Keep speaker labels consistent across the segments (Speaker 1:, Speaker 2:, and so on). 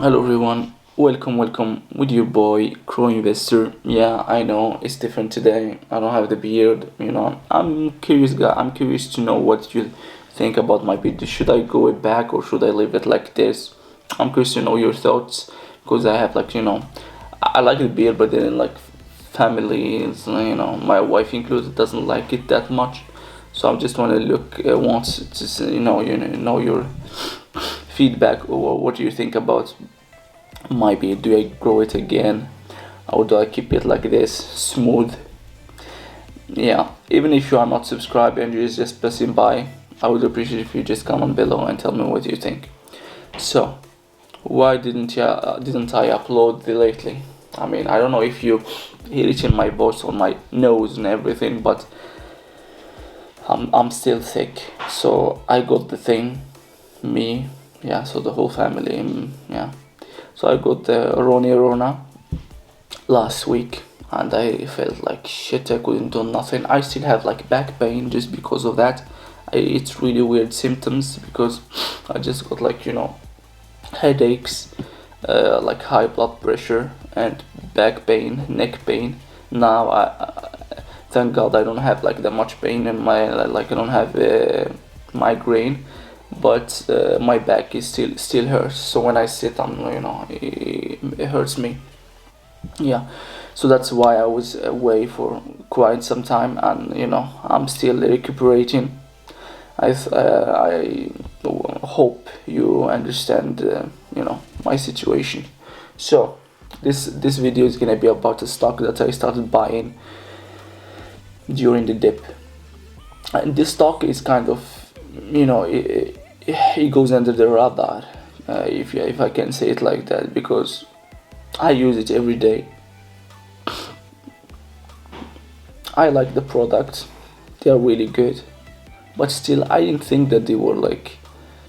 Speaker 1: Hello everyone, welcome with your boy Crow Investor. Yeah, I know it's different today. I don't have the beard, I'm curious guy. I'm curious to know what you think about my beard. Should I go it back or should I leave it like this? I'm curious to know your thoughts because I have I like the beard, but then like family is, my wife included doesn't like it that much. So I just want to wants to know your feedback or what do you think about my beard. Do I grow it again or do I keep it like this smooth? Yeah, even if you are not subscribed and you're just passing by, I would appreciate if you just comment below and tell me what you think. So why didn't I upload the lately? I mean, I don't know if you hear it in my voice or my nose and everything, but I'm still sick. So I got the thing, me, yeah, so the whole family, yeah. So I got the Rona last week and I felt like shit. I couldn't do nothing. I still have like back pain just because of that. It's really weird symptoms because I just got headaches, like high blood pressure and back pain, neck pain. Now thank God I don't have like that much pain in my like I don't have migraine, but my back is still hurts. So when I sit, it hurts me. Yeah, so that's why I was away for quite some time, and I'm still recuperating. I hope you understand my situation. So this video is gonna be about a stock that I started buying during the dip, and this stock is kind of it goes under the radar, if I can say it like that, because I use it every day. I like the products, they are really good, but still I didn't think that they were like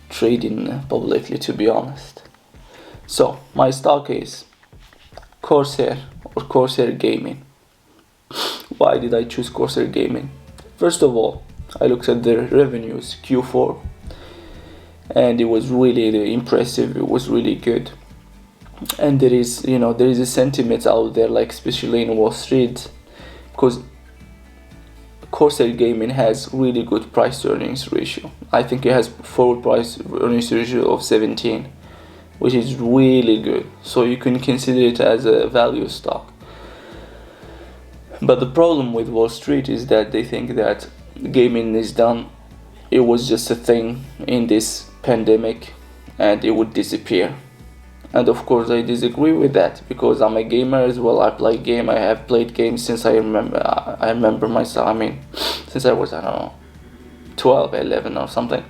Speaker 1: trading publicly, to be honest. So my stock is Corsair or Corsair Gaming. Why did I choose Corsair Gaming? First of all, I looked at their revenues Q4 and it was really impressive. It was really good, and there is a sentiment out there, like especially in Wall Street, because Corsair Gaming has really good price to earnings ratio. I think it has forward price earnings ratio of 17, which is really good, so you can consider it as a value stock. But the problem with Wall Street is that they think that gaming is done. It was just a thing in this pandemic and it would disappear. And of course I disagree with that, because I'm a gamer as well. I play game. I have played games since I remember myself. I mean, since I was, I don't know, 12, 11 or something,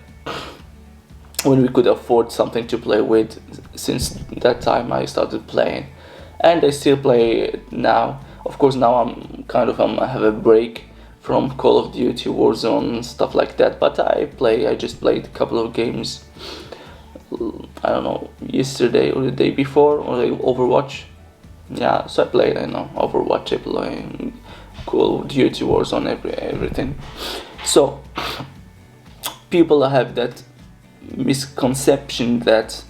Speaker 1: when we could afford something to play with. Since that time I started playing, and I still play now. Of course now I have a break from Call of Duty, Warzone, stuff like that, but I just played a couple of games, I don't know, yesterday or the day before, or like Overwatch. Yeah, so I played, Overwatch, I play Call of Duty, Warzone, everything. So people have that misconception that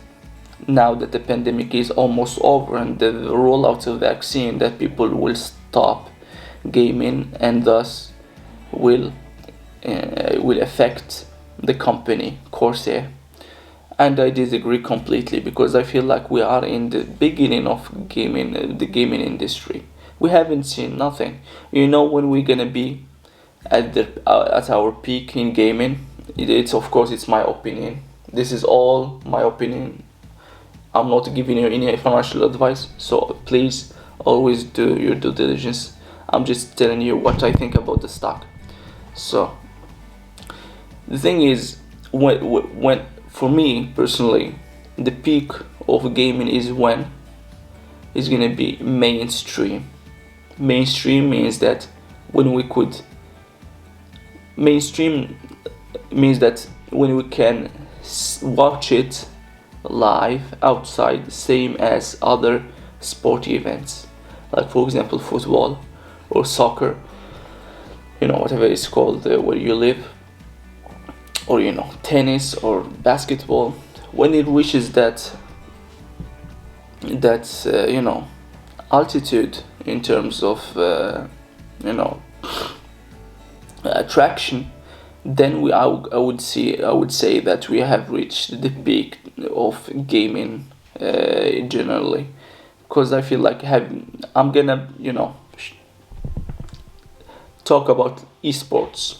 Speaker 1: now that the pandemic is almost over and the rollout of vaccine, that people will stop gaming and thus will affect the company Corsair. And I disagree completely, because I feel like we are in the beginning of gaming, the gaming industry. We haven't seen nothing. When we're gonna be at our peak in gaming? It's my opinion. This is all my opinion. I'm not giving you any financial advice, so please always do your due diligence. I'm just telling you what I think about the stock. So the thing is, when for me personally, the peak of gaming is when it's gonna be mainstream. Mainstream means that when we could. Mainstream means that when we can watch it live outside, same as other sport events, like for example football or soccer, whatever it's called where you live, or tennis or basketball. When it reaches that that's altitude in terms of you know attraction, then I would say that we have reached the peak of gaming generally, because I feel like I'm gonna talk about esports.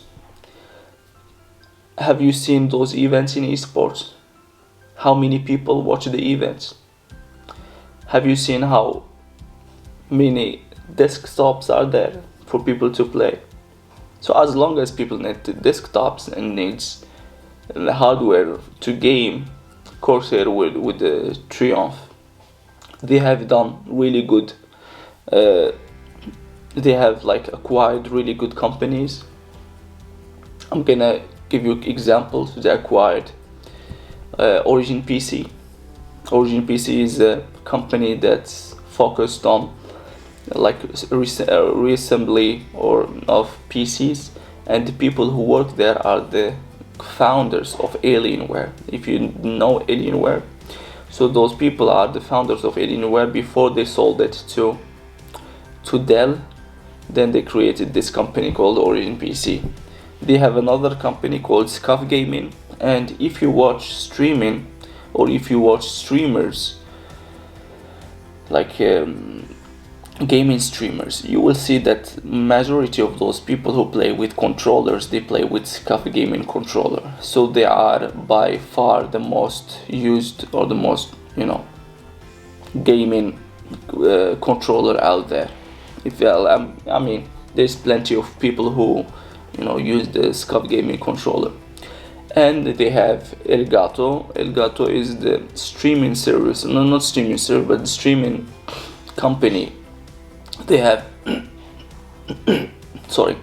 Speaker 1: Have you seen those events in esports? How many people watch the events? Have you seen how many desktops are there for people to play? So as long as people need the desktops and needs the hardware to game, Corsair with the Triumph, they have done really good. Uh, they have like acquired really good companies. I'm gonna give you examples. They acquired Origin PC. Origin PC is a company that's focused on like reassembly or of PCs, and the people who work there are the founders of Alienware. If you know Alienware, so those people are the founders of Alienware before they sold it to Dell. Then they created this company called Origin PC. They have another company called Scuff Gaming, and if you watch streaming or if you watch streamers like gaming streamers, you will see that majority of those people who play with controllers, they play with Scuff Gaming controller. So they are by far the most used or the most gaming controller out there. I mean, there's plenty of people who use the Scuff Gaming controller. And they have Elgato. Elgato is the streaming service, no, not streaming service, but the streaming company. They have sorry,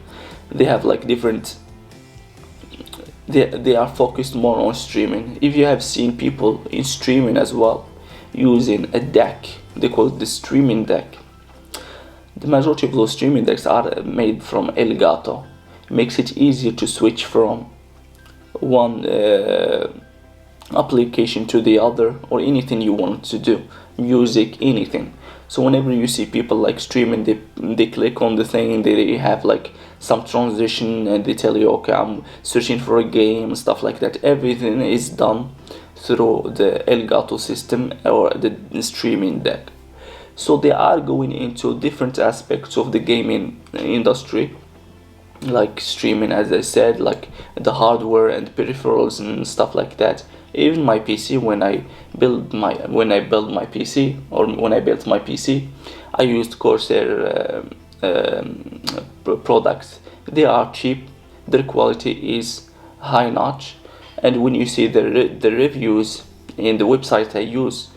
Speaker 1: they have like different. They are focused more on streaming. If you have seen people in streaming as well using a deck, they call it the streaming deck. The majority of those streaming decks are made from Elgato. It makes it easier to switch from one application to the other, or anything you want to do, music, anything. So whenever you see people like streaming, they click on the thing and they have like some transition and they tell you, okay, I'm searching for a game, stuff like that. Everything is done through the Elgato system or the streaming deck. So they are going into different aspects of the gaming industry, like streaming, as I said, like the hardware and peripherals and stuff like that. Even my PC, when I built my PC, or when I built my PC, I used Corsair products. They are cheap, their quality is high notch, and when you see the reviews in the website I use,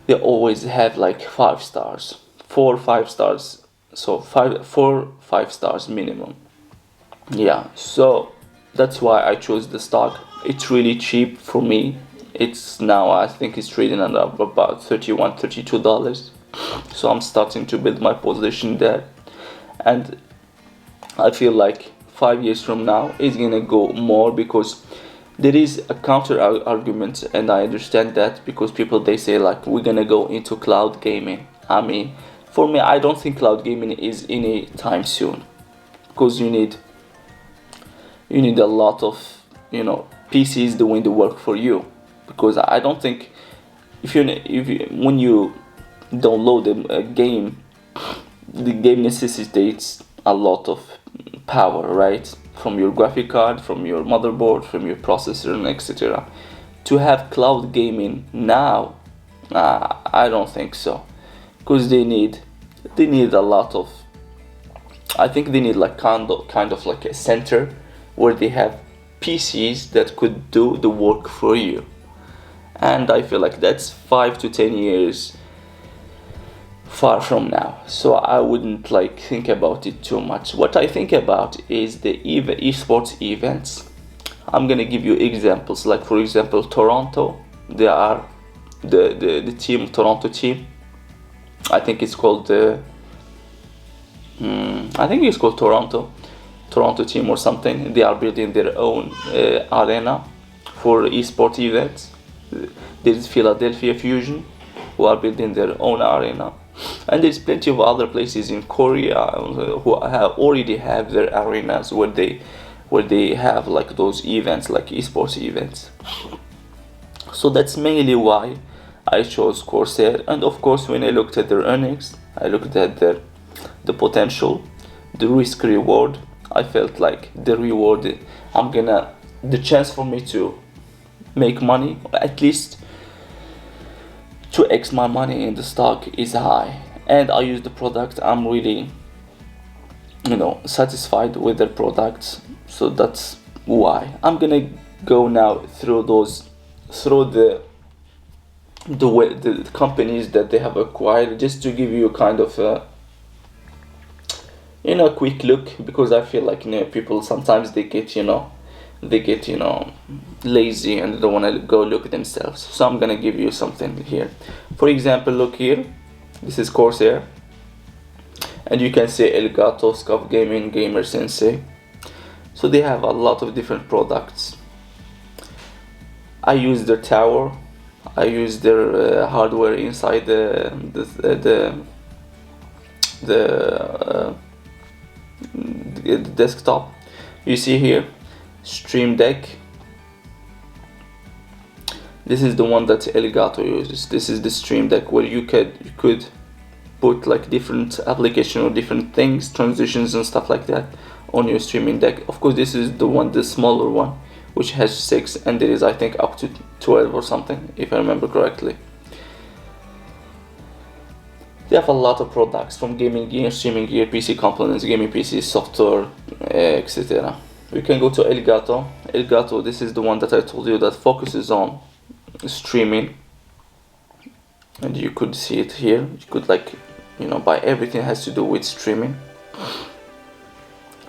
Speaker 1: they always have like 5 stars, 4 or 5 stars, so 5 stars minimum. Yeah, so that's why I chose the stock. It's really cheap for me. It's now, I think it's trading at about $32. So I'm starting to build my position there, and I feel like 5 years from now it's gonna go more, because there is a counter argument, and I understand that, because people, they say like we're gonna go into cloud gaming. I mean, for me, I don't think cloud gaming is any time soon, because you need a lot of PCs doing the work for you. Because I don't think when you download a game, the game necessitates a lot of power, right? From your graphic card, from your motherboard, from your processor, and etc. To have cloud gaming now, I don't think so, because they need a lot of. I think they need like kind of like a center where they have PCs that could do the work for you, and I feel like that's 5 to 10 years far from now. So I wouldn't like think about it too much. What I think about is the esports events. I'm gonna give you examples. Like for example, Toronto. They are the team, Toronto team. I think it's called Toronto team or something. They are building their own arena for esports events. There is Philadelphia Fusion. who are building their own arena, and there's plenty of other places in Korea who already have their arenas where they have like those events, like esports events. So that's mainly why I chose Corsair. And of course, when I looked at their earnings, I looked at the potential, the risk reward. I felt like the chance for me to make money, at least 2x my money in the stock, is high. And I use the product. I'm really, satisfied with their products. So that's why I'm gonna go now through the companies that they have acquired, just to give you kind of a quick look, because I feel like people sometimes they get lazy and they don't want to go look themselves. So I'm gonna give you something here. For example, look here. This is Corsair, and you can see Elgato, Scuff Gaming, Gamer Sensei. So they have a lot of different products. I use their tower. I use their hardware inside the desktop. You see here, Stream Deck. This is the one that Elgato uses. This is the Stream Deck, where you could put like different application or different things, transitions and stuff like that on your streaming deck. Of course, this is the smaller one, which has 6, and there is, I think, up to 12 or something, if I remember correctly. They have a lot of products, from gaming gear, streaming gear, PC components, gaming PC, software, etc. We can go to Elgato. Elgato, this is the one that I told you that focuses on streaming, and you could see it here. You could buy everything has to do with streaming,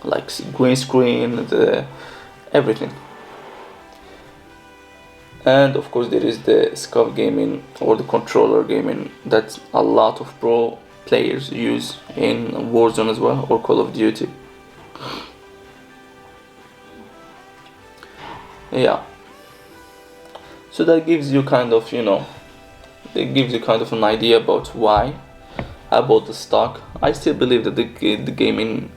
Speaker 1: like green screen, everything. And of course there is the Scuff Gaming, or the controller gaming, that a lot of pro players use in Warzone as well, or Call of Duty. Yeah, so that gives you kind of an idea about why I bought the stock. I still believe that the gaming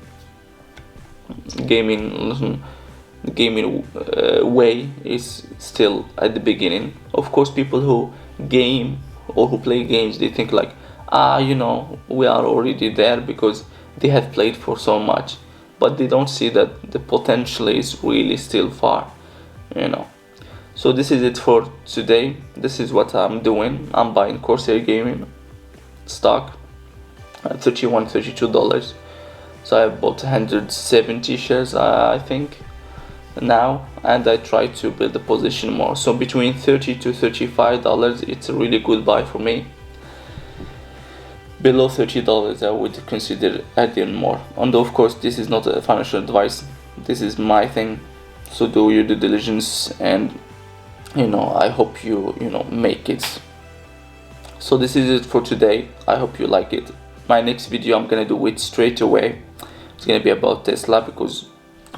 Speaker 1: way is still at the beginning. Of course, people who game or who play games, they think like, we are already there because they have played for so much, but they don't see that the potential is really still far. So this is it for today. This is what I'm doing. I'm buying Corsair Gaming stock at $32. So I bought 170 shares, I think, now, and I try to build a position more. So between $30 to $35, it's a really good buy for me. Below $30, I would consider adding more. And of course, this is not a financial advice. This is my thing. So do your due diligence, and I hope you make it. So this is it for today. I hope you like it. My next video, I'm gonna do it straight away. It's gonna be about Tesla, because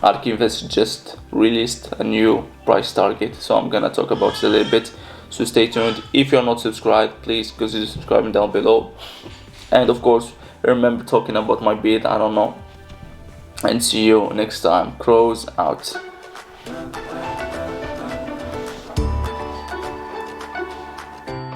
Speaker 1: ARK Invest just released a new price target, so I'm gonna talk about it a little bit. So stay tuned. If you're not subscribed, please consider subscribing down below. And of course, remember talking about my bid, I don't know. And see you next time. Crows out.